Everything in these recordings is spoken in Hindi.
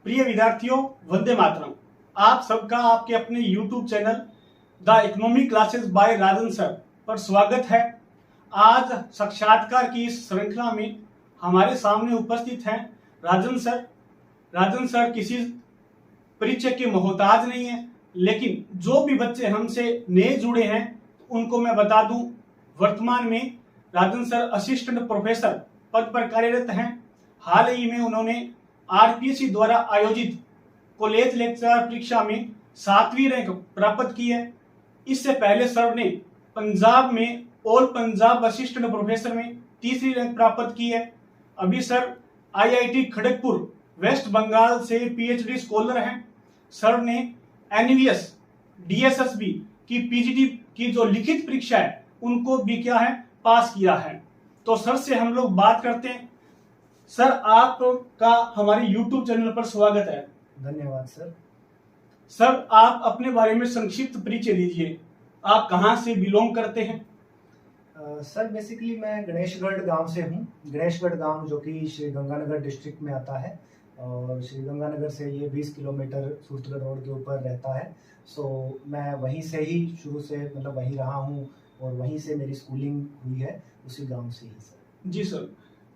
प्रिय विद्यार्थियों, वंदे मातरम। आप सबका आपके अपने YouTube channel the economic classes bye Rajan sir पर स्वागत है। आज साक्षात्कार की इस श्रृंखला में हमारे सामने उपस्थित हैं राजन सर। राजन सर किसी परिचय के मोहताज नहीं है, लेकिन जो भी बच्चे हमसे नए जुड़े हैं उनको मैं बता दूं, वर्तमान में राजन सर असिस्टेंट प्रोफेसर पद पर कार्यरत हैं। हाल ही में उन्होंने आरपीएससी द्वारा आयोजित कॉलेज लेक्चरर परीक्षा में 7वीं रैंक प्राप्त की है। इससे पहले सर ने पंजाब में ऑल पंजाब असिस्टेंट प्रोफेसर में 3री रैंक प्राप्त की है। अभी सर आईआईटी खड़गपुर वेस्ट बंगाल से पीएचडी स्कॉलर हैं। सर ने एनवीएस डीएसएसबी की पीजीडी की जो लिखित परीक्षा है उनको भी क्या है पास किया है। तो सर से हम लोग बात करते हैं। सर, आपका हमारे YouTube चैनल पर स्वागत है। धन्यवाद सर। सर, आप अपने बारे में संक्षिप्त परिचय दीजिए। आप कहां से बिलोंग करते हैं? सर, बेसिकली मैं गणेशगढ़ गांव से हूं। गणेशगढ़ गांव जो कि श्री गंगानगर डिस्ट्रिक्ट में आता है और श्री गंगानगर से ये 20 किलोमीटर सूरतगढ़ रोड के ऊपर रहता है। सो मैं वहीं से ही शुरू से मतलब वहीं रहा हूं और वहीं से मेरी स्कूलिंग हुई है, उसी गांव से ही सर। जी सर।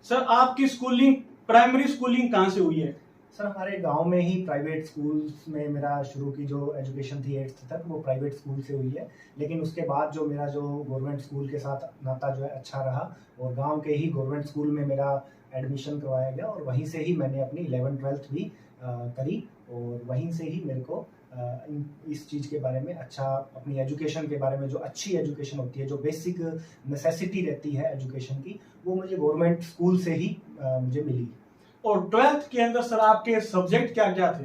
सर, आपकी स्कूलिंग प्राइमरी स्कूलिंग कहाँ से हुई है? सर, हमारे गांव में ही प्राइवेट स्कूल्स में मेरा शुरू की जो एजुकेशन थी 8th तक वो प्राइवेट स्कूल से हुई है। लेकिन उसके बाद जो मेरा जो गवर्नमेंट स्कूल के साथ नाता जो है अच्छा रहा और गांव के ही गवर्नमेंट स्कूल में मेरा एडमिशन करवाया गया और वहीं से ही मैंने अपनी 11th-12th भी करी और वहीं से ही मेरे को इस चीज़ के बारे में अच्छा, अपनी एजुकेशन के बारे में जो अच्छी एजुकेशन होती है, जो बेसिक नेसेसिटी रहती है एजुकेशन की, वो मुझे गवर्नमेंट स्कूल से ही मुझे मिली। और 12th के अंदर सर आपके सब्जेक्ट क्या क्या थे?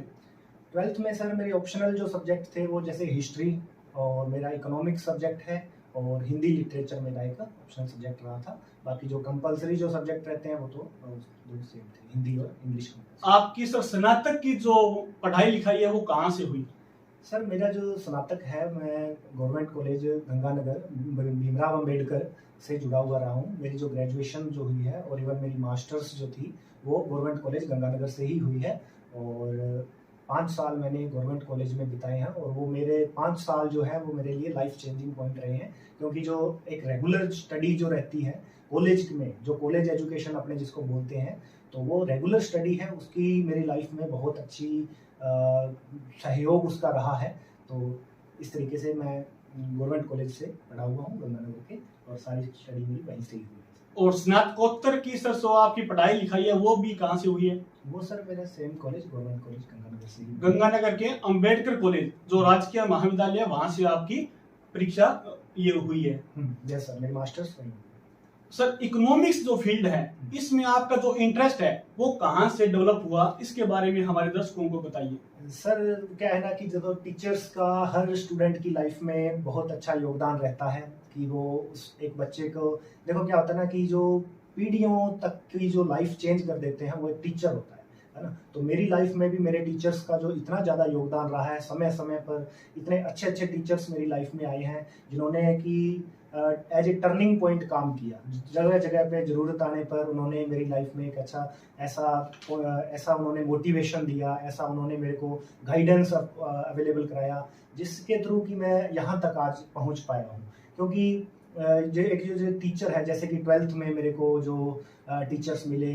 12th में सर मेरे ऑप्शनल जो सब्जेक्ट थे वो जैसे हिस्ट्री और मेरा इकोनॉमिक्स सब्जेक्ट है और हिंदी लिटरेचर मेरा एक ऑप्शनल सब्जेक्ट रहा था। बाकी जो कंपलसरी जो सब्जेक्ट रहते हैं वो तो दो सेम थे, हिंदी और इंग्लिश। आपकी सर स्नातक की जो पढ़ाई लिखाई है वो कहाँ से हुई? सर, मेरा जो स्नातक है मैं गवर्नमेंट कॉलेज गंगानगर भीमराव अंबेडकर से जुड़ा हुआ रहा हूँ। मेरी जो ग्रेजुएशन जो हुई है और इवन मेरी मास्टर्स जो थी वो गवर्नमेंट कॉलेज गंगानगर से ही हुई है और 5 साल मैंने गवर्नमेंट कॉलेज में बिताए हैं और वो मेरे 5 साल जो है वो मेरे लिए लाइफ चेंजिंग पॉइंट रहे हैं। क्योंकि जो एक रेगुलर स्टडी जो रहती है कॉलेज में, जो कॉलेज एजुकेशन अपने जिसको बोलते हैं, तो वो रेगुलर स्टडी है, उसकी मेरी लाइफ में बहुत अच्छी सहयोग उसका रहा है। तो इस तरीके से मैं गवर्नमेंट कॉलेज से पढ़ा हुआ हूँ गंगानगर के और सारी स्टडी मेरी वहीं से ही हुई है। और स्नातकोत्तर की सर जो आपकी पढ़ाई लिखाई है वो भी कहाँ से हुई है? वो सर मेरा same college government college Ganganagar से ही। गंगानगर के अंबेडकर कॉलेज जो राजकीय महाविद्यालय, वहां से आपकी परीक्षा ये हुई है। यस सर, मेरी मास्टर्स वहीं। सर, इकोनॉमिक्स जो फील्ड है इसमें आपका जो इंटरेस्ट है वो कहाँ से डेवलप हुआ, इसके बारे में हमारे दर्शकों को बताइए। सर, क्या है ना कि जब टीचर्स का हर स्टूडेंट की लाइफ में बहुत अच्छा योगदान रहता है कि वो उस एक बच्चे को, देखो क्या होता है ना कि जो पीढ़ियों तक की जो लाइफ चेंज कर देते हैं वो एक टीचर होता है ना। तो मेरी लाइफ में भी मेरे टीचर्स का जो इतना ज़्यादा योगदान रहा है, समय समय पर इतने अच्छे अच्छे टीचर्स मेरी लाइफ में आए हैं जिन्होंने कि एज ए टर्निंग पॉइंट काम किया। जगह जगह पे ज़रूरत आने पर उन्होंने मेरी लाइफ में एक अच्छा ऐसा उन्होंने मोटिवेशन दिया, ऐसा उन्होंने मेरे को गाइडेंस अवेलेबल कराया जिसके थ्रू कि मैं यहाँ तक आज पहुँच पाया हूँ। क्योंकि जो टीचर है, जैसे कि 12th में मेरे को जो टीचर्स मिले,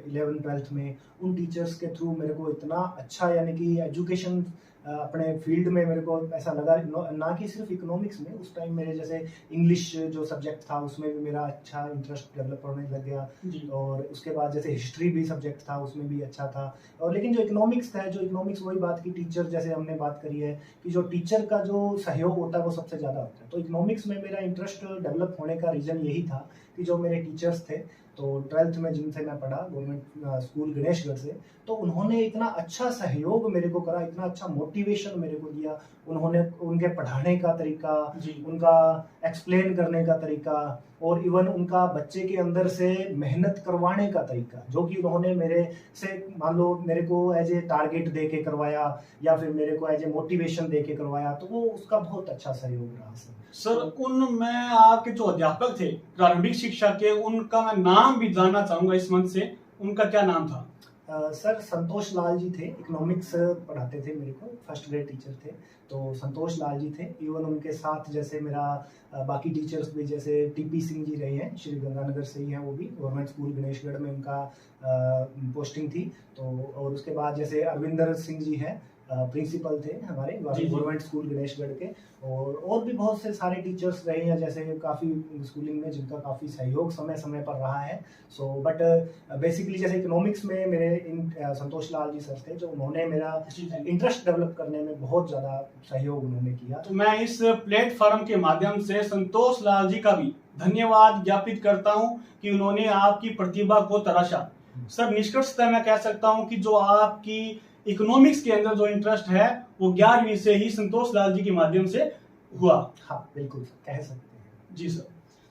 11th-12th में उन टीचर्स के थ्रू मेरे को इतना अच्छा, यानी कि एजुकेशन अपने फील्ड में मेरे को ऐसा लगा, ना कि सिर्फ इकोनॉमिक्स में, उस टाइम मेरे जैसे इंग्लिश जो सब्जेक्ट था उसमें भी मेरा अच्छा इंटरेस्ट डेवलप होने लग गया और उसके बाद जैसे हिस्ट्री भी सब्जेक्ट था उसमें भी अच्छा था। और लेकिन जो इकोनॉमिक्स वही बात की टीचर, जैसे हमने बात करी है कि जो टीचर का जो सहयोग होता है वो सबसे ज़्यादा होता है। तो इकोनॉमिक्स में मेरा इंटरेस्ट डेवलप होने का रीज़न यही था कि जो मेरे टीचर्स थे, तो 12th में जिनसे मैं पढ़ा गवर्नमेंट स्कूल गणेशगढ़ से, तो उन्होंने इतना अच्छा सहयोग मेरे को करा, इतना अच्छा मोटिवेशन मेरे को दिया। उन्होंने उनके पढ़ाने का तरीका, उनका एक्सप्लेन करने का तरीका और इवन उनका बच्चे के अंदर से मेहनत करवाने का तरीका, जो कि उन्होंने मेरे से, मान लो मेरे को एज ए टारगेट दे के करवाया या फिर मेरे को एज ए मोटिवेशन दे के करवाया, तो वो उसका बहुत अच्छा सहयोग रहा सर। उनमें आपके जो अध्यापक थे प्रारंभिक शिक्षा के, उनका मैं नाम भी जानना चाहूंगा इस मंच से, उनका क्या नाम था? सर संतोष लाल जी थे, इकोनॉमिक्स पढ़ाते थे मेरे को, फर्स्ट ग्रेड टीचर थे। तो संतोष लाल जी थे। इवन उनके साथ जैसे मेरा बाकी टीचर्स भी, जैसे टीपी सिंह जी रहे हैं, श्री गंगानगर से ही हैं, वो भी गवर्नमेंट स्कूल गणेशगढ़ में उनका पोस्टिंग थी। तो और उसके बाद जैसे अरविंदर सिंह जी हैं, प्रिंसिपल थे हमारे गवर्नमेंट स्कूल गणेशगढ़ के। और भी बहुत से सारे टीचर्स रहे हैं, जैसे काफ़ी स्कूलिंग में जिनका काफ़ी सहयोग समय समय पर रहा है। सो बट बेसिकली जैसे इकोनॉमिक्स में मेरे संतोष लाल जी सर थे, जो उन्होंने मेरा इंटरेस्ट डेवलप करने में बहुत ज़्यादा सहयोग उन्होंने किया। तो मैं इस प्लेटफॉर्म के माध्यम से संतोष लाल जी का भी धन्यवाद ज्ञापित करता हूं कि उन्होंने आपकी प्रतिभा को तराशा। सर, निष्कर्षतः मैं कह सकता हूं कि जो आपकी इकोनॉमिक्स के अंदर जो इंटरेस्ट है वो 11वीं से ही संतोष लाल जी के माध्यम से हुआ। हाँ बिल्कुल कह सकते हैं। जी सर।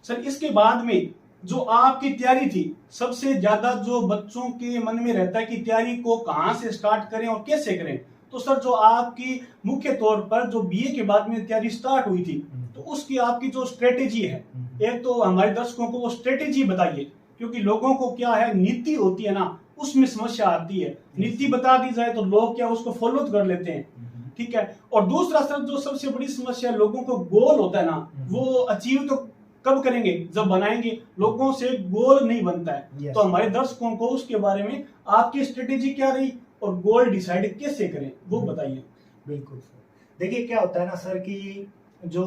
सर, इसके बाद में जो आपकी तैयारी थी, सबसे ज्यादा जो बच्चों के मन में रहता है कि तैयारी को कहाँ से स्टार्ट करें और कैसे करें, तो सर जो आपकी मुख्य तौर पर जो बीए के बाद में तैयारी स्टार्ट हुई थी, तो उसकी आपकी जो स्ट्रेटेजी है, एक तो हमारे दर्शकों को वो स्ट्रेटेजी बताइए, क्योंकि लोगों को क्या है, नीति होती है ना, उसमें समस्या आती है। नीति बता दी जाए तो लोग क्या उसको फॉलो कर लेते हैं, ठीक है। और दूसरा सर जो सबसे बड़ी समस्या लोगों को गोल होता है ना, वो अचीव तो कब करेंगे, जब बनाएंगे। लोगों से गोल नहीं बनता है। तो हमारे दर्शकों को उसके बारे में आपकी स्ट्रेटेजी क्या रही और गोल डिसाइड कैसे करें, वो बताइए। बिल्कुल सर, देखिए क्या होता है ना सर कि जो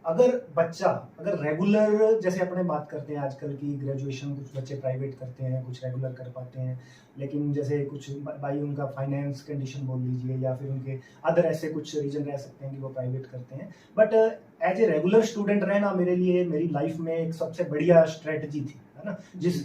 अगर रेगुलर, जैसे अपने बात करते हैं आजकल की ग्रेजुएशन, कुछ बच्चे प्राइवेट करते हैं, कुछ रेगुलर कर पाते हैं, लेकिन जैसे कुछ भाई उनका फाइनेंस कंडीशन बोल लीजिए, या फिर उनके अदर ऐसे कुछ रीजन रह सकते हैं कि वो प्राइवेट करते हैं। But as a regular student रहना मेरे लिए, मेरी लाइफ में एक सबसे बढ़िया स्ट्रेटजी थी, है ना।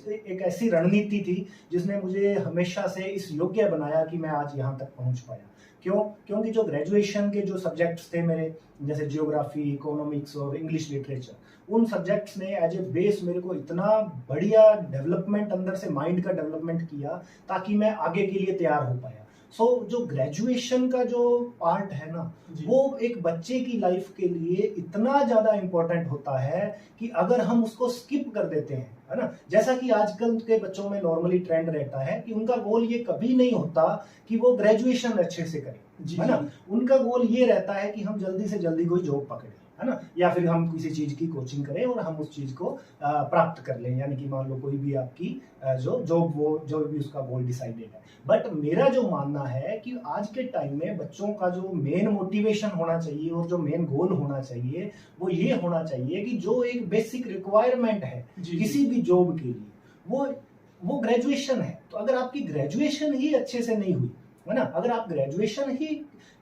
एक ऐसी रणनीति थी जिसने मुझे हमेशा से इस योग्य बनाया कि मैं आज यहाँ तक पहुँच पाया। क्योंकि जो ग्रेजुएशन के जो सब्जेक्ट्स थे मेरे, जैसे जियोग्राफी, इकोनॉमिक्स और इंग्लिश लिटरेचर, उन सब्जेक्ट्स ने एज ए बेस मेरे को इतना बढ़िया डेवलपमेंट, अंदर से माइंड का डेवलपमेंट किया, ताकि मैं आगे के लिए तैयार हो पाया। सो जो ग्रेजुएशन का जो पार्ट है ना, वो एक बच्चे की लाइफ के लिए इतना ज्यादा इंपॉर्टेंट होता है कि अगर हम उसको स्किप कर देते हैं, है ना, जैसा कि आजकल के बच्चों में नॉर्मली ट्रेंड रहता है कि उनका गोल ये कभी नहीं होता कि वो ग्रेजुएशन अच्छे से करें, है ना। उनका गोल ये रहता है कि हम जल्दी से जल्दी कोई जॉब पकड़े, है ना, या फिर हम किसी चीज की कोचिंग करें और हम उस चीज को प्राप्त कर लें, यानी कि मान लो कोई भी आपकी जो भी उसका गोल डिसाइडेड है। बट मेरा जो मानना है कि आज के टाइम में बच्चों का जो मेन मोटिवेशन होना चाहिए और जो मेन गोल होना चाहिए, वो ये होना चाहिए कि जो एक बेसिक रिक्वायरमेंट है किसी भी जॉब के लिए, वो ग्रेजुएशन है। तो अगर आपकी ग्रेजुएशन ही अच्छे से नहीं हुई, है ना, अगर आप ग्रेजुएशन ही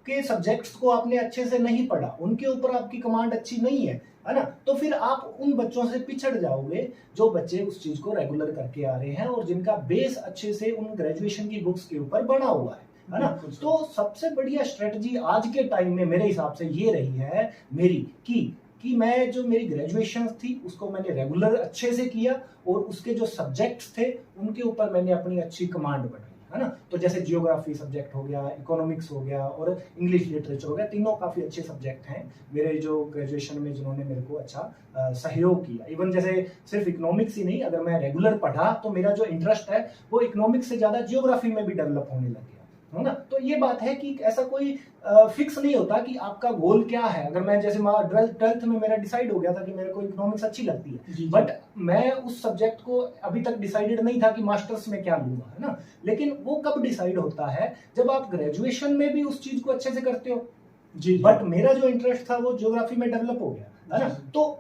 के सब्जेक्ट्स को आपने अच्छे से नहीं पढ़ा, उनके ऊपर आपकी कमांड अच्छी नहीं है ना, तो फिर आप उन बच्चों से पिछड़ जाओगे जो बच्चे उस चीज को रेगुलर करके आ रहे हैं और जिनका बेस अच्छे से उन ग्रेजुएशन की बुक्स के ऊपर बना हुआ है ना। तो सबसे बढ़िया स्ट्रेटजी आज के टाइम में मेरे हिसाब से ये रही है मेरी कि मैं जो मेरी ग्रेजुएशन थी उसको मैंने रेगुलर अच्छे से किया, और उसके जो सब्जेक्ट्स थे उनके ऊपर मैंने अपनी अच्छी कमांड बनाई, है ना। तो जैसे जियोग्राफी सब्जेक्ट हो गया, इकोनॉमिक्स हो गया और इंग्लिश लिटरेचर हो गया, तीनों काफी अच्छे सब्जेक्ट हैं मेरे जो ग्रेजुएशन में, जिन्होंने मेरे को अच्छा सहयोग किया। इवन जैसे सिर्फ इकोनॉमिक्स ही नहीं, अगर मैं रेगुलर पढ़ा तो मेरा जो इंटरेस्ट है वो इकोनॉमिक्स से ज्यादा जियोग्राफी में भी डेवलप होने लग गया, है ना। तो ये बात है कि ऐसा कोई फिक्स नहीं होता कि आपका गोल क्या है। अगर मैं जैसे 12th में मेरा डिसाइड हो गया था कि मेरे को इकोनॉमिक्स अच्छी लगती है, बट मैं उस सब्जेक्ट को अभी तक डिसाइडेड नहीं था कि मास्टर्स में क्या लूंगा, है ना। लेकिन वो कब डिसाइड होता है, जब आप ग्रेजुएशन में भी उस चीज को अच्छे से करते हो। बट मेरा जो इंटरेस्ट था वो ज्योग्राफी में डेवलप हो गया, है ना। तो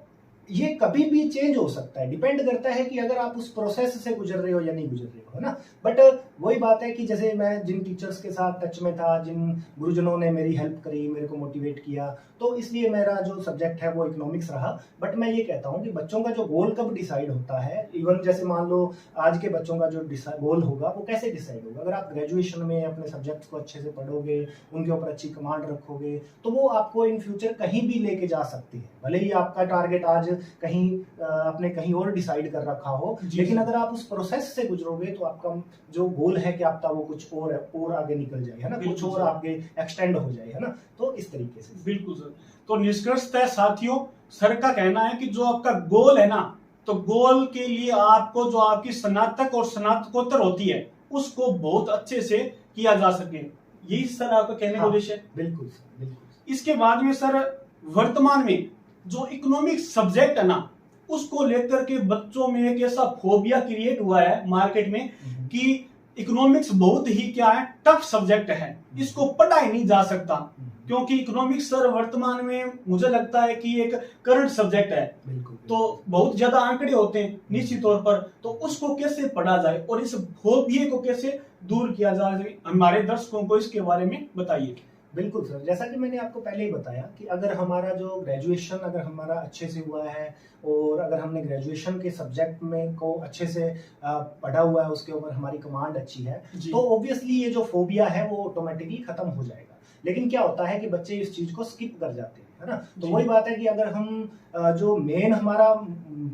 ये कभी भी चेंज हो सकता है, डिपेंड करता है कि अगर आप उस प्रोसेस से गुजर रहे हो या नहीं गुजर रहे हो, है ना। बट वही बात है कि जैसे मैं जिन टीचर्स के साथ टच में था, जिन गुरुजनों ने मेरी हेल्प करी, मेरे को मोटिवेट किया, तो इसलिए मेरा जो सब्जेक्ट है वो इकोनॉमिक्स रहा। बट मैं ये कहता हूँ कि बच्चों का जो गोल कब डिसाइड होता है, इवन जैसे मान लो आज के बच्चों का जो गोल होगा वो कैसे डिसाइड होगा, अगर आप ग्रेजुएशन में अपने सब्जेक्ट्स को अच्छे से पढ़ोगे, उनके ऊपर अच्छी कमांड रखोगे, तो वो आपको इन फ्यूचर कहीं भी लेके जा सकती है। भले ही आपका टारगेट आज कहीं आपने कहीं और डिसाइड कर रखा हो, लेकिन अगर आप उस प्रोसेस से गुजरोगे तो आपका जो गोल है कि आपका वो कुछ और आगे निकल जाए, है ना, कुछ और आगे एक्सटेंड हो जाए, है ना। तो इस तरीके से। बिल्कुल सर। तो निष्कर्षतः साथियों, सर का कहना है कि जो आपका गोल है ना, तो गोल के लिए आपको जो आपकी स्नातक और स्नातकोत्तर होती है उसको बहुत अच्छे से किया जा सके। यही सर आपका कहने का उद्देश्य है? बिल्कुल सर, बिल्कुल। इसके बाद में सर वर्तमान में जो इकोनॉमिक्स सब्जेक्ट है ना, उसको लेकर के बच्चों में एक ऐसा फोबिया क्रिएट हुआ है मार्केट में कि इकोनॉमिक्स बहुत ही क्या है, टफ सब्जेक्ट है, इसको पढ़ा ही नहीं जा सकता। क्योंकि इकोनॉमिक्स सर वर्तमान में मुझे लगता है कि एक करंट सब्जेक्ट है, तो बहुत ज्यादा आंकड़े होते हैं निश्चित तौर पर, तो उसको कैसे पढ़ा जाए और इस फोबिया को कैसे दूर किया जाए, हमारे दर्शकों को इसके बारे में बताइए। बिल्कुल सर, जैसा कि मैंने आपको पहले ही बताया कि अगर हमारा जो ग्रेजुएशन अगर हमारा अच्छे से हुआ है और अगर हमने ग्रेजुएशन के सब्जेक्ट में को अच्छे से पढ़ा हुआ है, उसके ऊपर हमारी कमांड अच्छी है, तो ऑब्वियसली ये जो फोबिया है वो ऑटोमेटिकली खत्म हो जाएगा। लेकिन क्या होता है कि बच्चे इस चीज को स्किप कर जाते हैं, है ना। तो वही बात है कि अगर हम जो मेन हमारा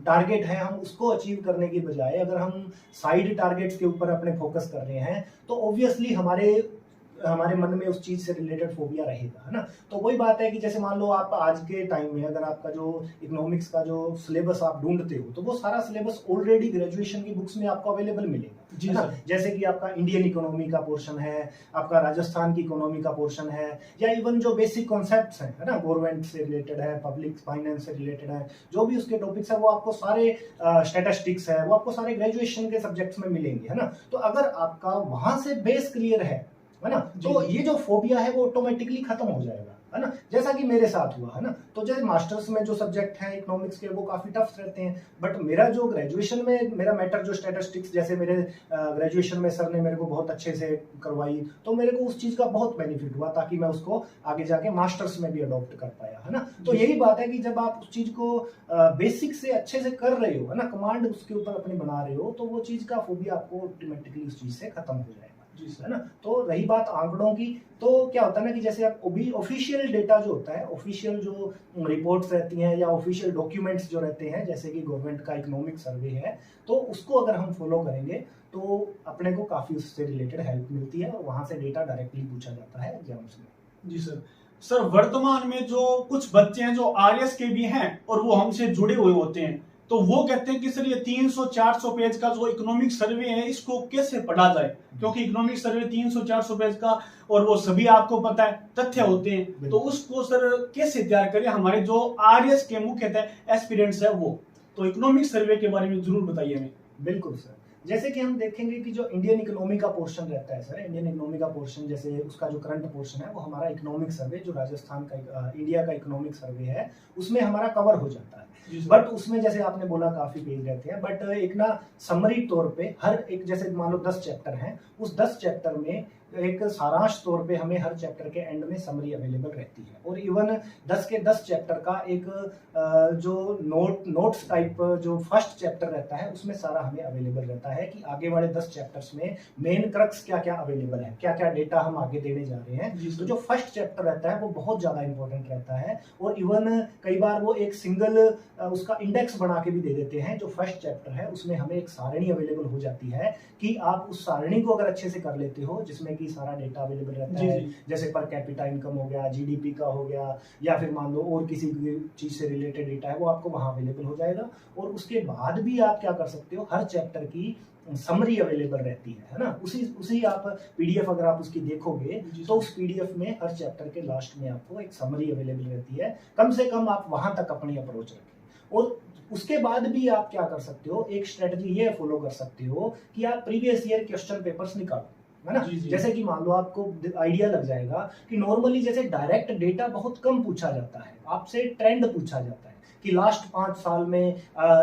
टारगेट है हम उसको अचीव करने की बजाय अगर हम साइड टारगेट्स के ऊपर अपने फोकस कर रहे हैं, तो ऑब्वियसली हमारे मन में उस चीज से रिलेटेड फोबिया रहेगा, है ना। तो वही बात है कि जैसे मान लो आप आज के टाइम में अगर आपका जो इकोनॉमिक्स का जो सिलेबस आप ढूंढते हो, तो वो सारा सिलेबस ऑलरेडी ग्रेजुएशन की बुक्स में आपको अवेलेबल मिलेगा, है ना। जैसे कि आपका इंडियन इकोनॉमी का पोर्शन है, आपका राजस्थान की इकोनॉमी का पोर्शन है, या इवन जो बेसिक कॉन्सेप्ट्स हैं, है ना, गवर्नमेंट से रिलेटेड है, पब्लिक फाइनेंस से रिलेटेड है, जो भी उसके टॉपिक्स है वो आपको सारे स्टैटिस्टिक्स है वो आपको सारे ग्रेजुएशन के सब्जेक्ट्स में मिलेंगे, है ना। तो अगर आपका वहां से बेस क्लियर है ना, तो ये जो फोबिया है वो ऑटोमेटिकली खत्म हो जाएगा, है ना। जैसा कि मेरे साथ हुआ, है ना। तो जैसे मास्टर्स में जो सब्जेक्ट हैं इकोनॉमिक्स के वो काफी टफ रहते हैं, बट मेरा जो ग्रेजुएशन में मेरा मैटर जो स्टैटिस्टिक्स, जैसे मेरे ग्रेजुएशन में सर ने मेरे को बहुत अच्छे से करवाई, तो मेरे को उस चीज का बहुत बेनिफिट हुआ, ताकि मैं उसको आगे जाके मास्टर्स में भी अडॉप्ट कर पाया, है ना। तो यही बात है कि जब आप उस चीज को बेसिक से अच्छे से कर रहे हो, है ना, कमांड उसके ऊपर अपनी बना रहे हो, तो वो चीज का फोबिया आपको ऑटोमेटिकली उस चीज से खत्म हो जाएगा, है ना। तो रही बात आंकड़ों की, तो क्या होता है ना कि जैसे आप ऑफिशियल डेटा जो होता है, ऑफिशियल जो रिपोर्ट्स रहती हैं या ऑफिशियल डॉक्यूमेंट्स जो रहते हैं, जैसे कि गवर्नमेंट का इकोनॉमिक सर्वे है, तो उसको अगर हम फॉलो करेंगे तो अपने को काफी उससे रिलेटेड हेल्प मिलती है और वहां से डेटा डायरेक्टली पूछा जाता है एग्जाम्स में। जी सर। सर वर्तमान में जो कुछ बच्चे हैं जो आरएस के भी हैं और वो हमसे जुड़े हुए होते हैं, तो वो कहते हैं कि सर ये 300-400 पेज का जो इकोनॉमिक सर्वे है इसको कैसे पढ़ा जाए, क्योंकि इकोनॉमिक सर्वे 300-400 पेज का और वो सभी आपको पता है तथ्य होते हैं, तो उसको सर कैसे तैयार करें हमारे जो आरएस के मुख्यतः एस्पिरेंट्स है वो, तो इकोनॉमिक सर्वे के बारे में जरूर बताइए हमें। बिल्कुल सर, जैसे कि हम देखेंगे कि जो इंडियन इकोनॉमी का पोर्शन रहता है सर, इंडियन इकोनॉमी का पोर्शन जैसे उसका जो करंट पोर्शन है वो हमारा इकोनॉमिक सर्वे जो राजस्थान का इंडिया का इकोनॉमिक सर्वे है उसमें हमारा कवर हो जाता है। बट उसमें जैसे आपने बोला काफी पेज रहते हैं, बट एक ना समरी तौर पे हर एक, जैसे मान लो 10 चैप्टर हैं, उस 10 चैप्टर में एक सारांश तौर पे हमें हर चैप्टर के एंड में समरी अवेलेबल रहती है, और इवन 10 के 10 चैप्टर का एक जो नोट्स टाइप जो फर्स्ट चैप्टर रहता है उसमें सारा हमें अवेलेबल रहता है कि आगे वाले 10 चैप्टर्स में मेन क्रक्स क्या क्या अवेलेबल है, क्या क्या डेटा हम आगे देने जा रहे हैं। तो जो फर्स्ट चैप्टर रहता है वो बहुत ज्यादा इंपॉर्टेंट रहता है, और इवन कई बार वो एक सिंगल उसका इंडेक्स बना के भी दे देते हैं। जो फर्स्ट चैप्टर है उसमें हमें एक सारणी अवेलेबल हो जाती है कि आप उस सारणी को अगर अच्छे से कर लेते हो, जिसमें कि सारा डेटा अवेलेबल रहता है, जैसे पर कैपिटा इनकम हो गया, जीडीपी का हो गया, या फिर मान लो और किसी चीज से रिलेटेड डेटा है वो आपको वहां अवेलेबल हो जाएगा। और उसके बाद भी आप क्या कर सकते हो, हर चैप्टर की समरी अवेलेबल रहती है ना, उसी आप पीडीएफ अगर आप उसकी देखोगे तो उस पीडीएफ में हर चैप्टर के लास्ट में आपको एक समरी अवेलेबल रहती है। कम से कम आप वहां तक अपनी अप्रोच रखें, और उसके बाद भी आप क्या कर सकते हो, एक स्ट्रेटजी ये फॉलो कर सकते हो कि आप प्रीवियस ईयर क्वेश्चन पेपर्स निकालो, है ना। जैसे कि मान लो आपको आइडिया लग जाएगा कि नॉर्मली जैसे डायरेक्ट डेटा बहुत कम पूछा जाता है, आपसे ट्रेंड पूछा जाता है कि लास्ट 5 साल में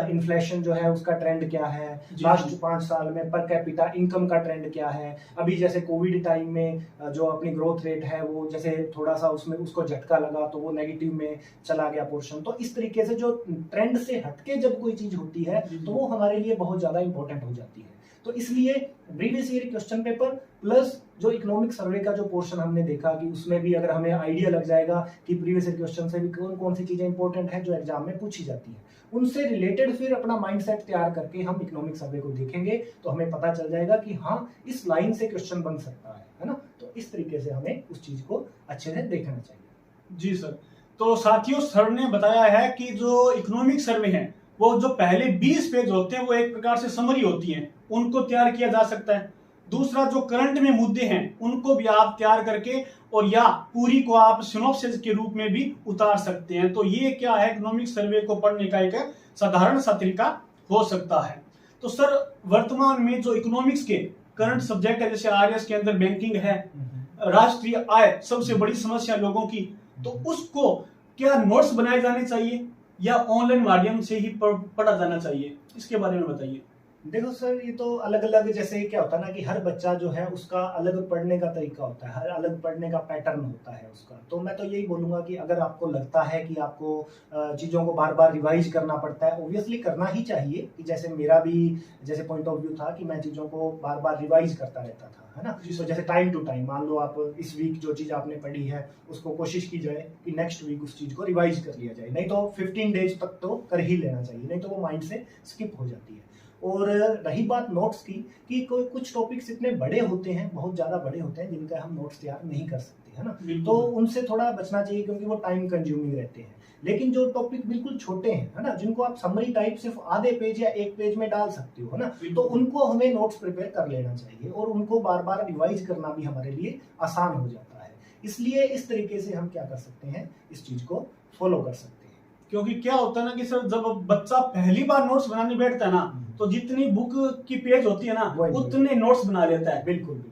इन्फ्लेशन जो है उसका ट्रेंड क्या है, लास्ट 5 साल में पर कैपिटा इनकम का ट्रेंड क्या है। अभी जैसे कोविड टाइम में जो अपनी ग्रोथ रेट है वो जैसे थोड़ा सा उसमें उसको झटका लगा तो वो नेगेटिव में चला गया पोर्शन। तो इस तरीके से जो ट्रेंड से हटके जब कोई चीज होती है तो वो हमारे लिए बहुत ज्यादा इंपॉर्टेंट हो जाती है। तो इसलिए previous year question paper plus जो इकोनॉमिक सर्वे का जो पोर्शन हमने देखा कि उसमें भी अगर हमें आइडिया लग जाएगा कि प्रीवियस ईयर क्वेश्चन से भी कौन कौन सी चीजें इंपॉर्टेंट है जो एग्जाम में पूछी जाती है, उनसे रिलेटेड फिर अपना माइंडसेट तैयार करके हम इकोनॉमिक सर्वे को देखेंगे तो हमें पता चल जाएगा कि हाँ इस लाइन से क्वेश्चन बन सकता है ना। तो इस तरीके से हमें उस चीज को अच्छे से देखना चाहिए। जी सर। तो साथियों, सर ने बताया है कि जो इकोनॉमिक सर्वे है वो जो पहले 20 पेज होते हैं वो एक प्रकार से समरी होती है, उनको तैयार किया जा सकता है। दूसरा जो करंट में मुद्दे हैं उनको भी आप तैयार करके और या पूरी को आप सिनॉप्सिस के रूप में भी उतार सकते हैं। तो ये क्या है, इकोनॉमिक सर्वे को पढ़ने का एक साधारण सा तरीका हो सकता है। तो सर वर्तमान में जो इकोनॉमिक्स के करंट सब्जेक्ट है, जैसे आरएस के अंदर बैंकिंग है, राष्ट्रीय आय सबसे बड़ी समस्या लोगों की, तो उसको क्या नोट्स बनाए जाने चाहिए या ऑनलाइन माध्यम से ही पढ़ा जाना चाहिए, इसके बारे में बताइए। देखो सर, ये तो अलग अलग, जैसे क्या होता है ना कि हर बच्चा जो है उसका अलग पढ़ने का तरीका होता है, हर अलग पढ़ने का पैटर्न होता है उसका। तो मैं तो यही बोलूंगा कि अगर आपको लगता है कि आपको चीज़ों को बार बार रिवाइज करना पड़ता है, ऑब्वियसली करना ही चाहिए। कि जैसे मेरा भी जैसे पॉइंट ऑफ व्यू था कि मैं चीज़ों को बार बार रिवाइज करता रहता था, है ना। तो जैसे टाइम टू टाइम, मान लो आप इस वीक जो चीज़ आपने पढ़ी है उसको कोशिश की जाए कि नेक्स्ट वीक उस चीज़ को रिवाइज कर लिया जाए, नहीं तो 15 डेज तक तो कर ही लेना चाहिए, नहीं तो वो माइंड से स्किप हो जाती है। और रही बात नोट्स की, कि कोई कुछ टॉपिक्स इतने बड़े होते हैं, बहुत ज़्यादा बड़े होते हैं, जिनका हम नोट्स तैयार नहीं कर सकते, है ना। तो उनसे थोड़ा बचना चाहिए, क्योंकि वो टाइम कंज्यूमिंग रहते हैं। लेकिन जो टॉपिक बिल्कुल छोटे हैं, है ना, जिनको आप समरी टाइप सिर्फ आधे पेज या एक पेज में डाल सकते हो, है ना, तो उनको हमें नोट्स प्रिपेयर कर लेना चाहिए और उनको बार बार रिवाइज करना भी हमारे लिए आसान हो जाता है। इसलिए इस तरीके से हम क्या कर सकते हैं, इस चीज को फॉलो कर सकते हैं। क्योंकि क्या होता है ना कि सर जब बच्चा पहली बार नोट्स बनाने बैठता है ना, तो जितनी बुक की पेज होती है ना उतने नोट्स बना लेता है। बिल्कुल।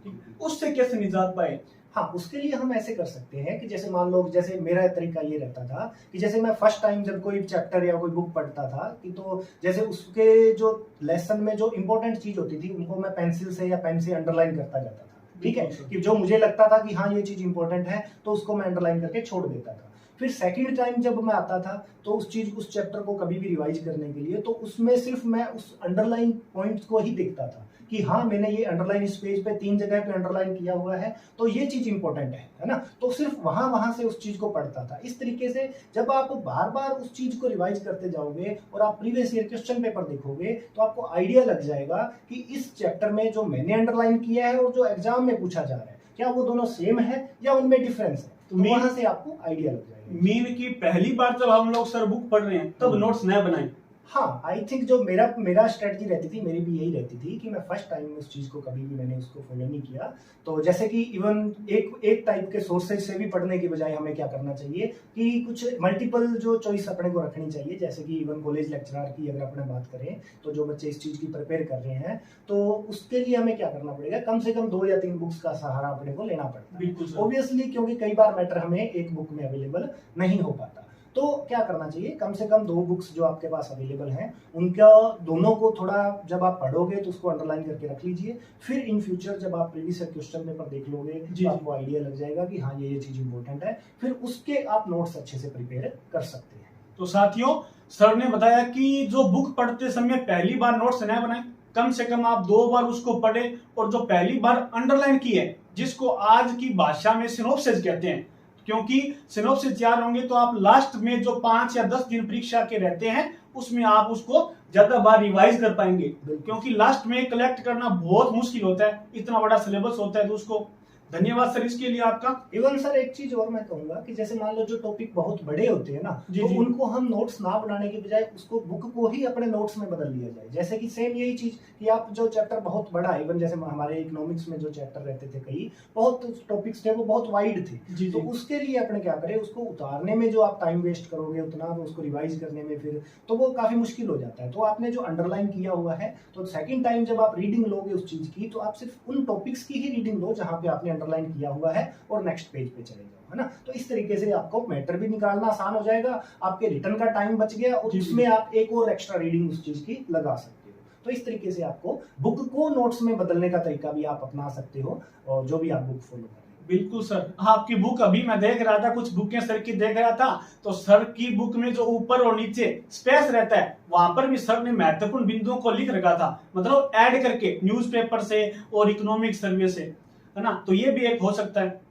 उससे कैसे निजात पाए? हाँ, उसके लिए हम ऐसे कर सकते हैं कि जैसे मान लो, जैसे मेरा तरीका ये रहता था कि जैसे मैं फर्स्ट टाइम जब कोई चैप्टर या कोई बुक पढ़ता था कि तो जैसे उसके जो लेसन में जो इंपॉर्टेंट चीज होती थी उनको मैं पेंसिल से या पेन से अंडरलाइन करता जाता था। ठीक है, कि जो मुझे लगता था कि हाँ ये चीज इंपॉर्टेंट है तो उसको मैं अंडरलाइन करके छोड़ देता था। फिर सेकंड टाइम जब मैं आता था तो उस चैप्टर को कभी भी रिवाइज करने के लिए, तो उसमें सिर्फ मैं उस अंडरलाइन पॉइंट्स को ही देखता था कि हाँ मैंने ये अंडरलाइन इस पेज पे 3 जगह पे अंडरलाइन किया हुआ है, तो ये चीज इंपॉर्टेंट है ना। तो सिर्फ वहां से उस चीज को पढ़ता था। इस तरीके से जब आप बार बार उस चीज को रिवाइज करते जाओगे और आप प्रीवियस ईयर क्वेश्चन पेपर देखोगे तो आपको आइडिया लग जाएगा कि इस चैप्टर में जो मैंने अंडरलाइन किया है और जो एग्जाम में पूछा जा रहा है, क्या वो दोनों सेम है या उनमें डिफरेंस है। तो वहां से आपको आइडिया लग जाएगा। मीन की पहली बार जब हम लोग सर बुक पढ़ रहे हैं तब नोट्स नया बनाएं। हाँ, आई थिंक जो मेरा स्ट्रेटजी रहती थी, मेरी भी यही रहती थी कि मैं फर्स्ट टाइम में उस चीज को कभी भी मैंने उसको फॉलो नहीं किया। तो जैसे कि इवन एक टाइप के सोर्सेज से भी पढ़ने की बजाय हमें क्या करना चाहिए कि कुछ मल्टीपल जो चॉइस अपने को रखनी चाहिए। जैसे कि इवन कॉलेज लेक्चरर की अगर अपने बात करें तो जो बच्चे इस चीज की प्रिपेयर कर रहे हैं तो उसके लिए हमें क्या करना पड़ेगा, कम से कम 2 या 3 बुक्स का सहारा अपने को लेना पड़ता है ऑब्वियसली, क्योंकि कई बार मैटर हमें एक बुक में अवेलेबल नहीं हो पाता। तो क्या करना चाहिए, कम से कम 2 बुक्स जो आपके पास अवेलेबल हैं उनका दोनों को थोड़ा जब आप पढ़ोगे तो उसको अंडरलाइन करके रख लीजिए। फिर इन फ्यूचर जब आप प्रीवियस क्वेश्चन पेपर देख लोगे तो आपको आइडिया लग जाएगा कि हाँ ये चीज इंपॉर्टेंट है, फिर उसके आप नोट्स अच्छे से प्रिपेयर कर सकते हैं। तो साथियों, सर ने बताया कि जो बुक पढ़ते समय पहली बार नोट्स नया बनाए, कम से कम आप 2 बार उसको पढ़े और जो पहली बार अंडरलाइन की है, जिसको आज की भाषा में सिनॉप्सिस कहते हैं, क्योंकि सिनॉप्सिस तैयार होंगे तो आप लास्ट में जो 5 या 10 दिन परीक्षा के रहते हैं उसमें आप उसको ज्यादा बार रिवाइज कर पाएंगे, क्योंकि लास्ट में कलेक्ट करना बहुत मुश्किल होता है, इतना बड़ा सिलेबस होता है। तो उसको धन्यवाद सर इसके लिए आपका। इवन सर एक चीज और मैं कहूंगा कि जैसे मान लो जो टॉपिक बहुत बड़े होते हैं ना, तो उनको हम नोट्स ना बनाने के बजाय उसको बुक को ही अपने नोट्स में बदल लिया जाए। जैसे कि सेम यही चीज कि आप जो चैप्टर बहुत बड़ा है, इवन जैसे हमारे इकोनॉमिक्स में जो चैप्टर रहते थे कई बहुत टॉपिक्स थे वो बहुत वाइड थे, तो उसके लिए अपने क्या करें, उसको उतारने में जो आप टाइम वेस्ट करोगे उतना उसको रिवाइज करने में फिर तो वो काफी मुश्किल हो जाता है। तो आपने जो अंडरलाइन किया हुआ है तो सेकंड टाइम जब आप रीडिंग लोगे उस चीज की तो आप सिर्फ उन टॉपिक्स की ही रीडिंग लो जहां पे आपने अंडरलाइन किया हुआ है और नेक्स्ट पेज पे चले जाओ, है ना। तो इस तरीके से आपको मैटर भी निकालना आसान हो जाएगा, आपके रिटर्न का टाइम बच गया और उसमें आप एक और एक्स्ट्रा रीडिंग उस चीज की लगा सकते हो। तो इस तरीके से आपको बुक को नोट्स में बदलने का तरीका भी आप अपना सकते हो, और जो भी आप बुक फॉलो करें। बिल्कुल सर, आपकी बुक अभी मैं देख रहा था, कुछ बुकें सर की देख रहा था, तो सर की बुक में जो ऊपर और नीचे स्पेस रहता है वहां पर भी सर ने महत्वपूर्ण बिंदुओं को लिख रखा था, मतलब ऐड करके न्यूज़पेपर से और इकोनॉमिक सर्वे से, है ना। तो ये भी एक हो सकता है।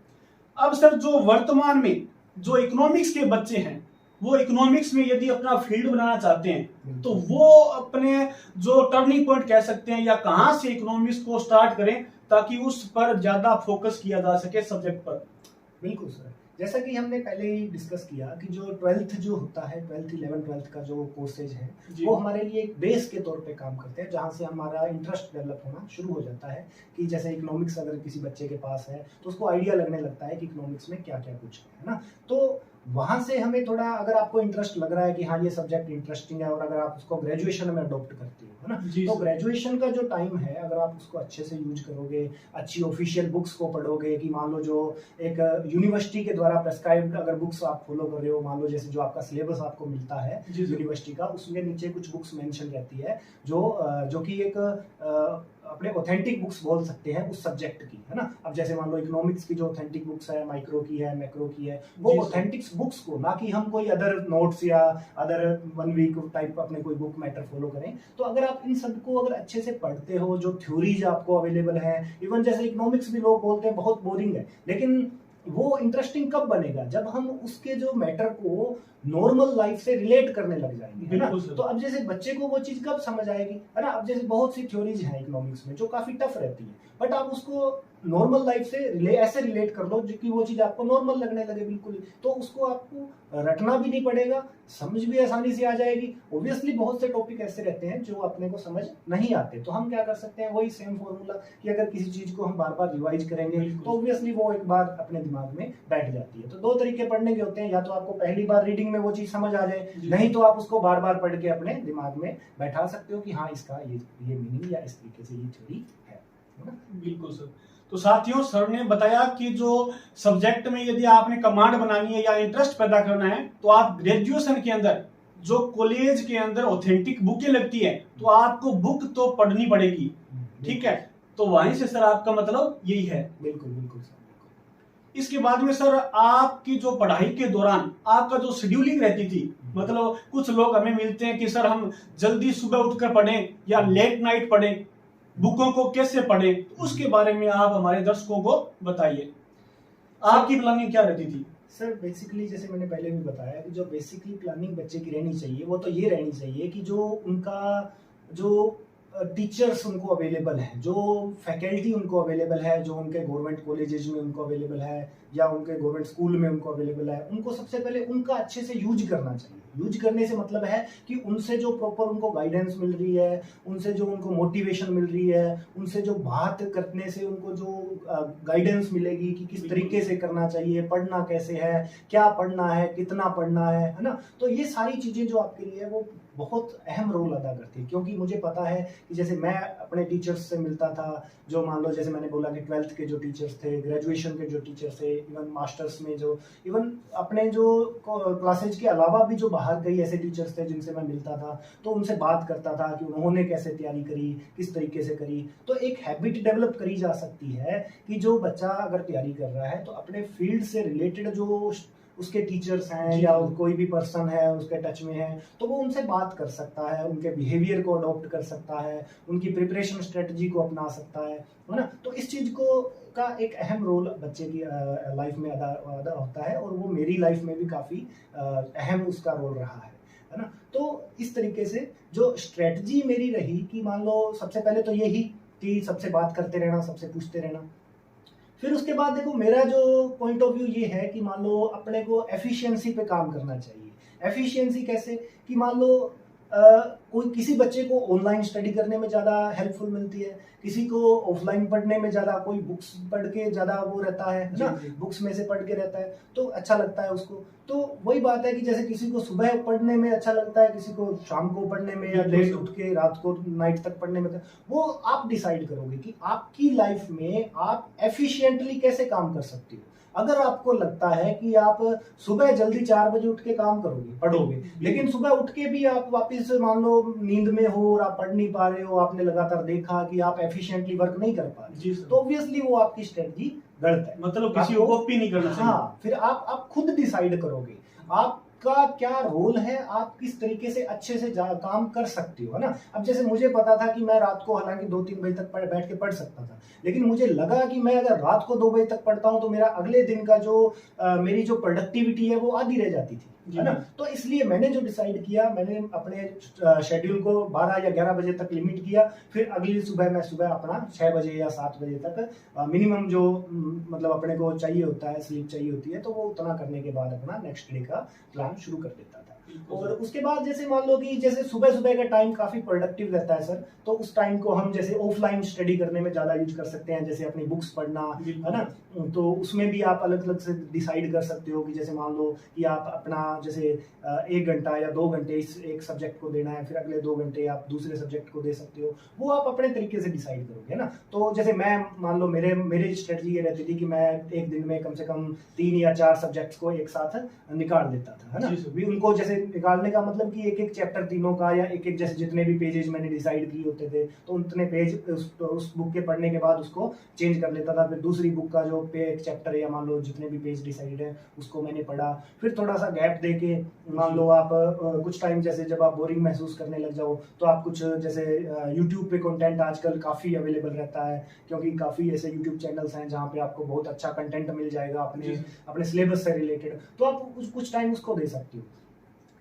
अब सर जो वर्तमान में जो इकोनॉमिक्स के बच्चे हैं वो इकोनॉमिक्स में यदि अपना फील्ड बनाना चाहते हैं तो वो अपने जो टर्निंग पॉइंट कह सकते हैं या कहां से इकोनॉमिक्स को स्टार्ट करें ताकि उस पर ज्यादा फोकस किया जा सके सब्जेक्ट पर। बिल्कुल सर, जैसा कि हमने पहले ही डिस्कस किया कि जो 12th जो होता है, 12th 11 12th का जो कोर्सेज है जी। वो हमारे लिए एक बेस के तौर पे काम करते हैं, जहाँ से हमारा इंटरेस्ट डेवलप होना शुरू हो जाता है कि जैसे इकोनॉमिक्स अगर किसी बच्चे के पास है तो उसको आइडिया लगने लगता है कि इकोनॉमिक्स में क्या क्या कुछ है ना। तो वहाँ से हमें थोड़ा, अगर आपको इंटरेस्ट लग रहा है कि हाँ ये सब्जेक्ट इंटरेस्टिंग है, और अगर आप उसको ग्रेजुएशन में अडॉप्ट करते हो, है ना, जी तो सर। ग्रेजुएशन का जो टाइम है अगर आप उसको अच्छे से यूज करोगे, अच्छी ऑफिशियल बुक्स को पढ़ोगे, कि मान लो जो एक यूनिवर्सिटी के द्वारा प्रेस्क्राइब्ड अगर बुक्स आप फॉलो कर रहे हो, मान लो जैसे जो आपका सिलेबस आपको मिलता है जी सर। यूनिवर्सिटी का, उसके नीचे कुछ बुक्स मेंशन रहती है जो कि एक अपने ऑथेंटिक बुक्स बोल सकते हैं उस सब्जेक्ट की, है ना। अब जैसे मान लो इकोनॉमिक्स की जो ऑथेंटिक बुक्स है, माइक्रो की है, मैक्रो की है, वो जी सर। ऑथेंटिक बुक्स को, ना कि हम कोई अदर नोट्स या अदर 1 वीक टाइप अपने कोई बुक मैटर फॉलो करें। तो अगर आप इन सबको अगर अच्छे से पढ़ते हो, जो थ्योरीज आपको अवेलेबल है, इवन जैसे इकोनॉमिक्स भी लोग बोलते हैं बहुत बोरिंग है, लेकिन वो इंटरेस्टिंग कब बनेगा जब हम उसके जो मैटर को नॉर्मल लाइफ से रिलेट करने लग जाएंगे, है ना। बिल्कुल सर। तो अब जैसे बच्चे को वो चीज कब समझ आएगी, है ना। अब जैसे बहुत सी थ्योरीज हैं इकोनॉमिक्स में जो काफी टफ रहती है, बट आप उसको नॉर्मल लाइफ से ऐसे रिलेट कर लो जो कि वो चीज आपको नॉर्मल लगने लगे बिल्कुल ही, तो उसको आपको रटना भी नहीं पड़ेगा, समझ भी आसानी से आ जाएगी। ऑब्वियसली बहुत से टॉपिक ऐसे रहते हैं जो अपने को समझ नहीं आते, तो हम क्या कर सकते हैं, वही सेम फॉर्मूला कि अगर किसी चीज को हम बार बार रिवाइज करेंगे बिल्कुल। तो ऑब्वियसली वो एक बार अपने दिमाग में बैठ जाती है। तो 2 तरीके पढ़ने के होते हैं, या तो आपको पहली बार रीडिंग में वो चीज समझ आ जाए, जी। नहीं तो आप उसको बार बार पढ़ के अपने दिमाग में बैठा सकते हो कि हाँ इसका ये मीनिंग या इस तरीके से ये थ्योरी है ना। बिल्कुल सर। तो साथियों, सर ने बताया कि जो सब्जेक्ट में यदि आपने कमांड बनानी है या इंटरेस्ट पैदा करना है, तो आप ग्रेजुएशन के अंदर जो कॉलेज के अंदर ऑथेंटिक बुकें लगती है, तो आपको बुक तो पढ़नी पड़ेगी, ठीक है। तो वहीं से सर आपका मतलब यही है। बिल्कुल बिल्कुल सर, बिल्कुल। इसके बाद में सर आपकी जो पढ़ाई के दौरान आपका जो शेड्यूलिंग रहती थी, मतलब कुछ लोग हमें मिलते हैं कि सर हम जल्दी सुबह उठकर पढ़ें या लेट नाइट पढ़ें, बुकों को कैसे पढ़ें, तो उसके बारे में आप हमारे दर्शकों को बताइए, आपकी प्लानिंग क्या रहती थी। सर बेसिकली जैसे मैंने पहले भी बताया कि जो बेसिकली प्लानिंग बच्चे की रहनी चाहिए वो तो ये रहनी चाहिए कि जो उनका जो टीचर्स उनको अवेलेबल है, जो फैकल्टी उनको अवेलेबल है, जो उनके गवर्नमेंट कॉलेजेस में उनको अवेलेबल है या उनके गवर्नमेंट स्कूल में उनको अवेलेबल है, उनको सबसे पहले उनका अच्छे से यूज करना चाहिए। यूज करने से मतलब है कि उनसे जो प्रॉपर उनको गाइडेंस मिल रही है, उनसे जो उनको मोटिवेशन मिल रही है, उनसे जो बात करने से उनको जो गाइडेंस मिलेगी कि किस तरीके से करना चाहिए, पढ़ना कैसे है, क्या पढ़ना है, कितना पढ़ना है ना। तो ये सारी चीजें जो आपके लिए वो बहुत अहम रोल अदा करती है, क्योंकि मुझे पता है कि जैसे मैं अपने टीचर्स से मिलता था, जो मान लो जैसे मैंने बोला कि 12th के जो टीचर्स थे, ग्रेजुएशन के जो टीचर्स थे, इवन मास्टर्स में जो, इवन अपने जो क्लासेज के अलावा भी जो बाहर कई ऐसे टीचर्स थे जिनसे मैं मिलता था, तो उनसे बात करता था कि उन्होंने कैसे तैयारी करी, किस तरीके से करी। तो एक हैबिट डेवलप करी जा सकती है कि जो बच्चा अगर तैयारी कर रहा है तो अपने फील्ड से रिलेटेड जो उसके टीचर्स हैं या कोई भी पर्सन है उसके टच में है, तो वो उनसे बात कर सकता है, उनके बिहेवियर को अडॉप्ट कर सकता है, उनकी प्रिपरेशन स्ट्रेटजी को अपना सकता है ना। तो इस चीज को का एक अहम रोल बच्चे की लाइफ में अदा होता है, और वो मेरी लाइफ में भी काफी अहम उसका रोल रहा है ना। तो इस तरीके से जो स्ट्रेटजी मेरी रही कि मान लो सबसे पहले तो यही कि सबसे बात करते रहना, सबसे पूछते रहना। फिर उसके बाद देखो मेरा जो पॉइंट ऑफ व्यू ये है कि मान लो अपने को एफिशिएंसी पे काम करना चाहिए। एफिशिएंसी कैसे कि मान लो कोई किसी बच्चे को ऑनलाइन स्टडी करने में ज़्यादा हेल्पफुल मिलती है, किसी को ऑफलाइन पढ़ने में ज़्यादा, कोई बुक्स पढ़ के ज़्यादा वो रहता है ना, बुक्स में से पढ़ के रहता है तो अच्छा लगता है उसको। तो वही बात है कि जैसे किसी को सुबह पढ़ने में अच्छा लगता है, किसी को शाम को पढ़ने में या लेट उठ के रात को नाइट तक पढ़ने में, वो आप डिसाइड करोगे कि आपकी लाइफ में आप एफिशिएंटली कैसे काम कर सकते हो। अगर आपको लगता है कि आप सुबह जल्दी 4 बजे उठ के काम करोगे, पढ़ोगे, लेकिन सुबह उठ के भी आप वापस मान लो नींद में हो और आप पढ़ नहीं पा रहे हो, आपने लगातार देखा कि आप एफिशिएंटली वर्क नहीं कर पा रहे, तो ऑब्वियसली वो आपकी स्ट्रेटजी गलत है। मतलब किसी को कॉपी नहीं करना चाहिए। हाँ, फिर आप खुद डिसाइड करोगे आपका क्या रोल है, आप किस तरीके से अच्छे से काम कर सकते हो, है ना। अब जैसे मुझे पता था कि मैं रात को हालांकि 2-3 बजे तक बैठ के पढ़ सकता था, लेकिन मुझे लगा कि मैं अगर रात को 2 बजे तक पढ़ता हूँ तो मेरा अगले दिन का जो मेरी जो प्रोडक्टिविटी है वो आधी रह जाती थी। है ना। तो इसलिए मैंने जो डिसाइड किया, मैंने अपने शेड्यूल को 12 या 11 बजे तक लिमिट किया। फिर अगली सुबह मैं अपना 6 बजे या 7 बजे तक मिनिमम जो मतलब अपने को चाहिए होता है, स्लीप चाहिए होती है, तो वो उतना करने के बाद अपना नेक्स्ट डे का प्लान शुरू कर देता था। और उसके बाद जैसे मान लो कि जैसे सुबह सुबह का टाइम काफी प्रोडक्टिव रहता है सर, तो उस टाइम को हम जैसे ऑफलाइन स्टडी करने में ज्यादा यूज कर सकते हैं, जैसे अपनी बुक्स पढ़ना, है ना। तो उसमें भी आप अलग अलग से डिसाइड कर सकते हो कि जैसे मान लो कि आप अपना जैसे 1 घंटा या 2 घंटे इस एक सब्जेक्ट को देना है, फिर अगले 2 घंटे आप दूसरे सब्जेक्ट को दे सकते हो, वो आप अपने तरीके से डिसाइड करोगे, है ना। तो जैसे मैं मान लो मेरी स्ट्रेटजी ये रहती थी कि मैं एक दिन में कम से कम 3 या 4 सब्जेक्ट्स को एक साथ निकाल देता था, है ना। भी उनको जैसे निकालने का मतलब कि एक एक चैप्टर तीनों का, या एक एक जैसे जितने भी पेजेस मैंने डिसाइड किए होते थे, तो उतने पेज उस बुक के पढ़ने के बाद उसको चेंज कर लेता था। फिर दूसरी बुक का जो एक चैप्टर है या मान लो जितने भी पेज डिसाइड है उसको मैंने पढ़ा। फिर थोड़ा सा गैप देके मान लो आप कुछ टाइम जैसे जब आप बोरिंग महसूस करने लग जाओ, तो आप कुछ जैसे यूट्यूब पे कंटेंट आजकल काफ़ी अवेलेबल रहता है, क्योंकि काफ़ी ऐसे यूट्यूब चैनल्स हैं जहाँ पे आपको बहुत अच्छा कंटेंट मिल जाएगा अपने सिलेबस से रिलेटेड, तो आप कुछ टाइम उसको दे सकते हो।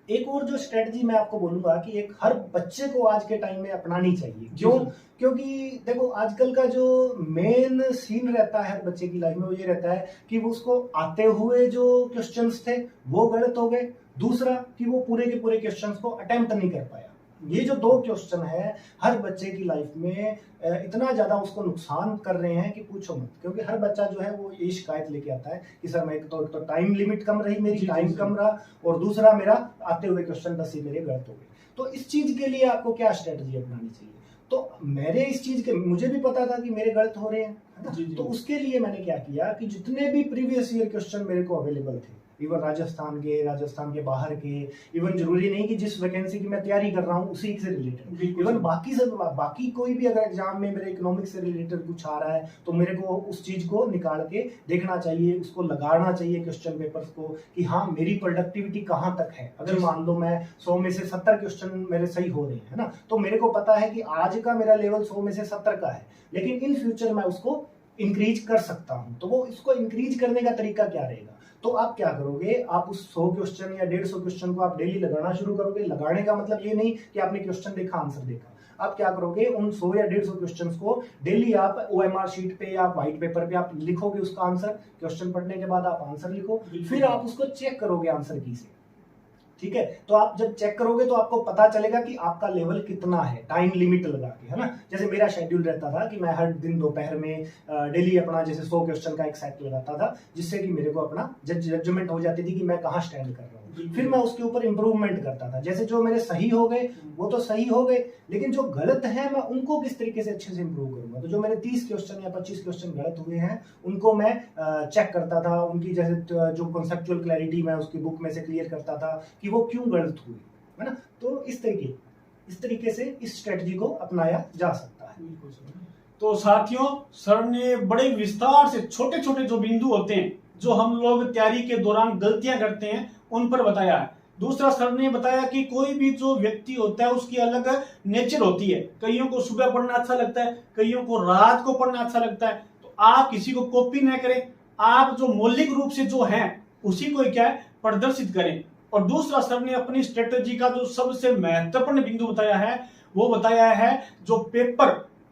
एक और जो स्ट्रेटजी मैं आपको बोलूंगा कि एक हर बच्चे को आज के टाइम में अपनानी चाहिए। क्यों? क्योंकि देखो आजकल का जो मेन सीन रहता है हर बच्चे की लाइफ में, वो ये रहता है कि वो उसको आते हुए जो क्वेश्चंस थे वो गलत हो गए, दूसरा कि वो पूरे के पूरे क्वेश्चंस को अटेम्प्ट नहीं कर पाया। ये जो 2 क्वेश्चन है हर बच्चे की लाइफ में इतना ज्यादा उसको नुकसान कर रहे हैं कि पूछो मत। क्योंकि हर बच्चा जो है वो ये शिकायत लेके आता है कि सर मैं एक तो टाइम लिमिट कम रही, मेरी टाइम कम रहा, और दूसरा मेरा आते हुए क्वेश्चन 10 ही मेरे गलत हो गए। तो इस चीज के लिए आपको क्या स्ट्रेटजी अपनानी चाहिए? तो मेरे इस चीज के मुझे भी पता था कि मेरे गलत हो रहे हैं, है ना। तो उसके लिए मैंने क्या किया कि जितने भी प्रीवियस ईयर क्वेश्चन मेरे को अवेलेबल थे, इवन राजस्थान के बाहर के, इवन जरूरी नहीं कि जिस वैकेंसी की मैं तैयारी कर रहा हूँ उसी से रिलेटेड, इवन बाकी कोई भी अगर एग्जाम में मेरे इकोनॉमिक्स से रिलेटेड कुछ आ रहा है तो मेरे को उस चीज को निकाल के देखना चाहिए, उसको लगाना चाहिए क्वेश्चन पेपर्स को कि हाँ मेरी प्रोडक्टिविटी कहाँ तक है। अगर मान लो मैं 100 में से 70 क्वेश्चन मेरे सही हो रहे हैं, है ना, तो मेरे को पता है कि आज का मेरा लेवल 100 में से 70 का है, लेकिन इन फ्यूचर मैं उसको इंक्रीज कर सकता हूं। तो वो इसको इंक्रीज करने का तरीका क्या रहेगा? तो आप क्या करोगे, आप उस 100 क्वेश्चन या 150 क्वेश्चन को आप डेली लगाना शुरू करोगे। लगाने का मतलब ये नहीं कि आपने क्वेश्चन देखा आंसर देखा। आप क्या करोगे, उन 100 या 150 क्वेश्चंस को डेली आप OMR शीट पे या व्हाइट पेपर पे आप लिखोगे उसका आंसर। क्वेश्चन पढ़ने के बाद आप आंसर लिखो, फिर आप उसको चेक करोगे आंसर की से, ठीक है। तो आप जब चेक करोगे तो आपको पता चलेगा कि आपका लेवल कितना है, टाइम लिमिट लगा के, है ना। जैसे मेरा शेड्यूल रहता था कि मैं हर दिन दोपहर में डेली अपना जैसे 100 क्वेश्चन का एक सेट लगाता था, जिससे कि मेरे को अपना जजमेंट हो जाती थी कि मैं कहाँ स्टैंड कर रहा हूँ। फिर मैं उसके ऊपर इंप्रूवमेंट करता था। जैसे जो मेरे सही हो गए वो तो सही हो गए, लेकिन जो गलत है मैं उनको किस तरीके से अच्छे से इंप्रूव करूंगा। तो जो मेरे 30 क्वेश्चन या 25 क्वेश्चन गलत हुए हैं उनको मैं चेक करता था, उनकी जैसे जो कॉन्सेप्चुअल क्लैरिटी मैं उसकी बुक में से क्लियर करता था कि वो क्यों गलत हुई, है ना। तो इस तरीके से इस स्ट्रेटजी को अपनाया जा सकता है। तो साथियों, सर ने बड़े विस्तार से छोटे छोटे जो बिंदु होते हैं जो हम लोग तैयारी के दौरान गलतियां करते हैं उन पर बताया है। दूसरा, सर ने बताया कि कोई भी जो व्यक्ति होता है उसकी अलग नेचर होती है। कईयों को सुबह पढ़ना अच्छा लगता है, कईयों को रात को पढ़ना अच्छा लगता है। तो आप किसी को कॉपी न करें, आप जो मौलिक रूप से जो है उसी को क्या है प्रदर्शित करें। और दूसरा, सर ने अपनी स्ट्रेटेजी का जो सबसे महत्वपूर्ण बिंदु बताया है वो बताया है जो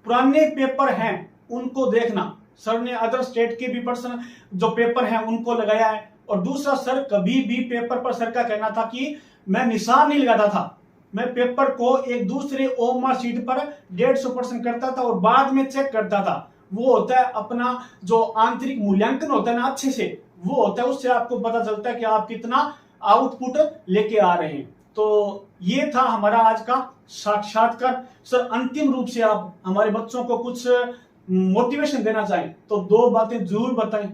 पुराने पेपर हैं उनको देखना। सर ने अदर स्टेट के भी पर्सन जो पेपर हैं उनको लगाया है। और दूसरा, सर कभी भी पेपर पर सर का कहना था कि मैं निशान नहीं लगाता था, मैं पेपर को एक दूसरे OMR शीट पर 150% करता था और बाद में चेक करता था। वो होता है अपना जो आंतरिक मूल्यांकन होता है ना अच्छे से, वो होता है, उससे आपको पता चलता है कि आप कितना आउटपुट लेके आ रहे हैं। तो ये था हमारा आज का साक्षात्कार। सर अंतिम रूप से आप हमारे बच्चों को कुछ मोटिवेशन देना चाहें तो 2 बातें जरूर बताएं।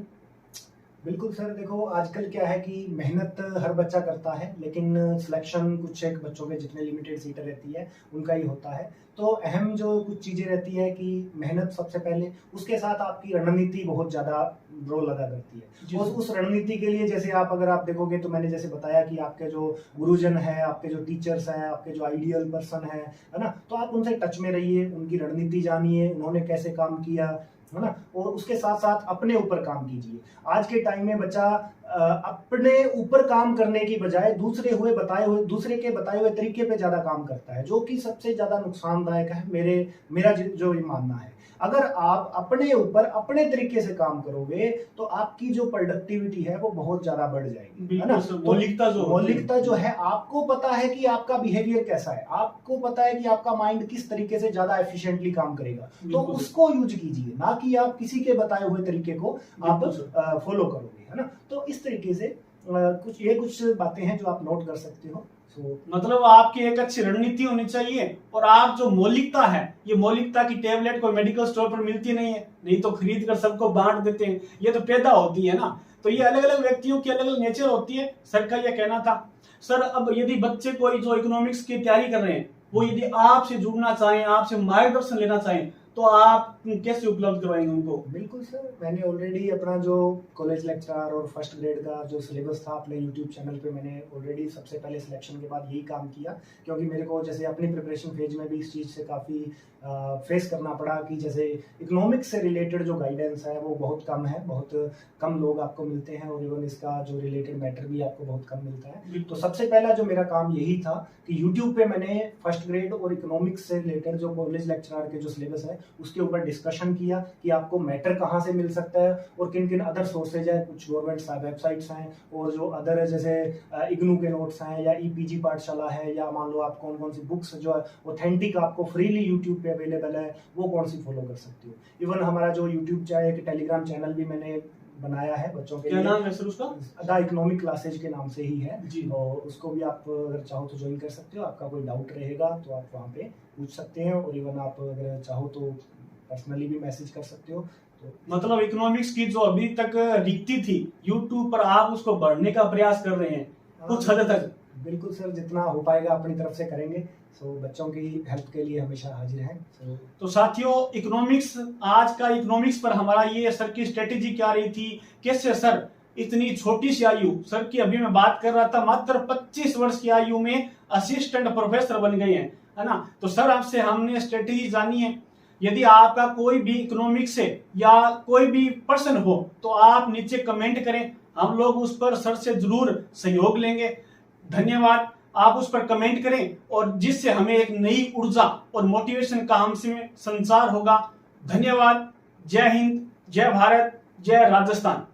बिल्कुल सर, देखो आजकल क्या है कि मेहनत हर बच्चा करता है, लेकिन सिलेक्शन कुछ एक बच्चों के जितने लिमिटेड सीटें रहती है उनका ही होता है। तो अहम जो कुछ चीज़ें रहती है कि मेहनत सबसे पहले, उसके साथ आपकी रणनीति बहुत ज़्यादा रोल अदा करती है। उस रणनीति के लिए जैसे अगर आप देखोगे तो मैंने जैसे बताया कि आपके जो गुरुजन है, आपके जो टीचर्स हैं, आपके जो आइडियल पर्सन है ना, तो आप उनसे टच में रहिए, उनकी रणनीति जानिए, उन्होंने कैसे काम किया, है ना। और उसके साथ साथ अपने ऊपर काम कीजिए। आज के टाइम में बच्चा अपने ऊपर काम करने की बजाय दूसरे के बताए हुए तरीके पे ज्यादा काम करता है, जो कि सबसे ज्यादा नुकसानदायक है मेरा जो ये मानना है। अगर आप अपने ऊपर अपने तरीके से काम करोगे तो आपकी जो प्रोडक्टिविटी है वो बहुत ज्यादा बढ़ जाएगी, है ना। बिल्कुल, मौलिकता जो है, आपको पता है कि आपका बिहेवियर कैसा है, आपको पता है कि आपका माइंड किस तरीके से ज्यादा एफिशिएंटली काम करेगा, तो बिल्कुल। उसको यूज कीजिए, ना कि आप किसी के बताए हुए तरीके को आप बिल्कुल फॉलो करोगे, है ना। तो इस तरीके से कुछ बातें हैं जो आप नोट कर सकते हो। मतलब आपकी एक अच्छी रणनीति होनी चाहिए, और आप जो मौलिकता है, ये मौलिकता की टेबलेट कोई मेडिकल स्टोर पर मिलती नहीं है, नहीं तो खरीद कर सबको बांट देते हैं, ये तो पैदा होती है ना। तो ये अलग अलग व्यक्तियों की अलग अलग नेचर होती है। सर का ये कहना था। सर, अब यदि बच्चे कोई जो इकोनॉमिक्स की तैयारी कर रहे हैं, वो यदि आपसे जुड़ना चाहें, आपसे मार्गदर्शन लेना चाहें, तो आप कैसे उपलब्ध करवाएंगे उनको? बिल्कुल सर, मैंने ऑलरेडी अपना जो कॉलेज लेक्चरर और फर्स्ट ग्रेड का जो सिलेबस था अपने यूट्यूब चैनल पे मैंने ऑलरेडी सबसे पहले सिलेक्शन के बाद यही काम किया, क्योंकि मेरे को जैसे अपनी प्रिपरेशन फेज में भी इस चीज़ से काफ़ी फेस करना पड़ा कि जैसे इकोनॉमिक्स से रिलेटेड जो गाइडेंस है वो बहुत कम है, बहुत कम लोग आपको मिलते हैं, और इवन इसका जो रिलेटेड मैटर भी आपको बहुत कम मिलता है। तो सबसे पहला जो मेरा काम यही था कि यूट्यूब पे मैंने फर्स्ट ग्रेड और इकोनॉमिक्स से रिलेटेड जो कॉलेज लेक्चरर के जो सिलेबस है उसके ऊपर डिस्कशन किया कि आपको मैटर कहाँ से मिल सकता है और किन किन अदर सोर्सेज है। कुछ गवर्नमेंट वेबसाइट्स हैं, और जो अदर है जैसे इग्नू के नोट्स हैं या ईपीजी पाठशाला है, या मान लो आप कौन कौन सी बुक्स जो ऑथेंटिक आपको फ्रीली यूट्यूब पे अवेलेबल है वो कौन सी फॉलो कर सकते हो। इवन हमारा जो यूट्यूब चाहे एक टेलीग्राम चैनल भी मैंने बनाया है बच्चों के लिए। क्या नाम है सर उसका? द इकोनॉमिक क्लासेज के नाम से ही है जी। और उसको भी आप अगर चाहो तो ज्वाइन कर सकते हो। आपका कोई डाउट रहेगा तो आप वहाँ पे पूछ सकते हैं, और इवन आप अगर चाहो तो पर्सनली भी मैसेज कर सकते हो। तो मतलब इकोनॉमिक्स की जो अभी तक रिक्ति थी यूट्यूब पर, आप उसको बढ़ने का प्रयास कर रहे हैं कुछ हद तक? बिल्कुल सर, जितना हो पाएगा अपनी तरफ से करेंगे। बच्चों की हेल्प के लिए हमेशा हाजिर हैं। तो साथियों, इकोनॉमिक्स, आज का इकोनॉमिक्स पर हमारा ये सर की स्ट्रेटेजी क्या रही थी, कैसे सर इतनी छोटी सी आयु, सर की अभी मैं बात कर रहा था, मात्र 25 वर्ष की आयु में असिस्टेंट प्रोफेसर बन गए हैं, है ना। तो सर आपसे हमने स्ट्रेटेजी जानी है। यदि आपका कोई भी इकोनॉमिक्स से या कोई भी प्रश्न हो तो आप नीचे कमेंट करें, हम लोग उस पर सर से जरूर सहयोग लेंगे। धन्यवाद। आप उस पर कमेंट करें, और जिससे हमें एक नई ऊर्जा और मोटिवेशन का हमसे संचार होगा। धन्यवाद। जय हिंद, जय भारत, जय राजस्थान।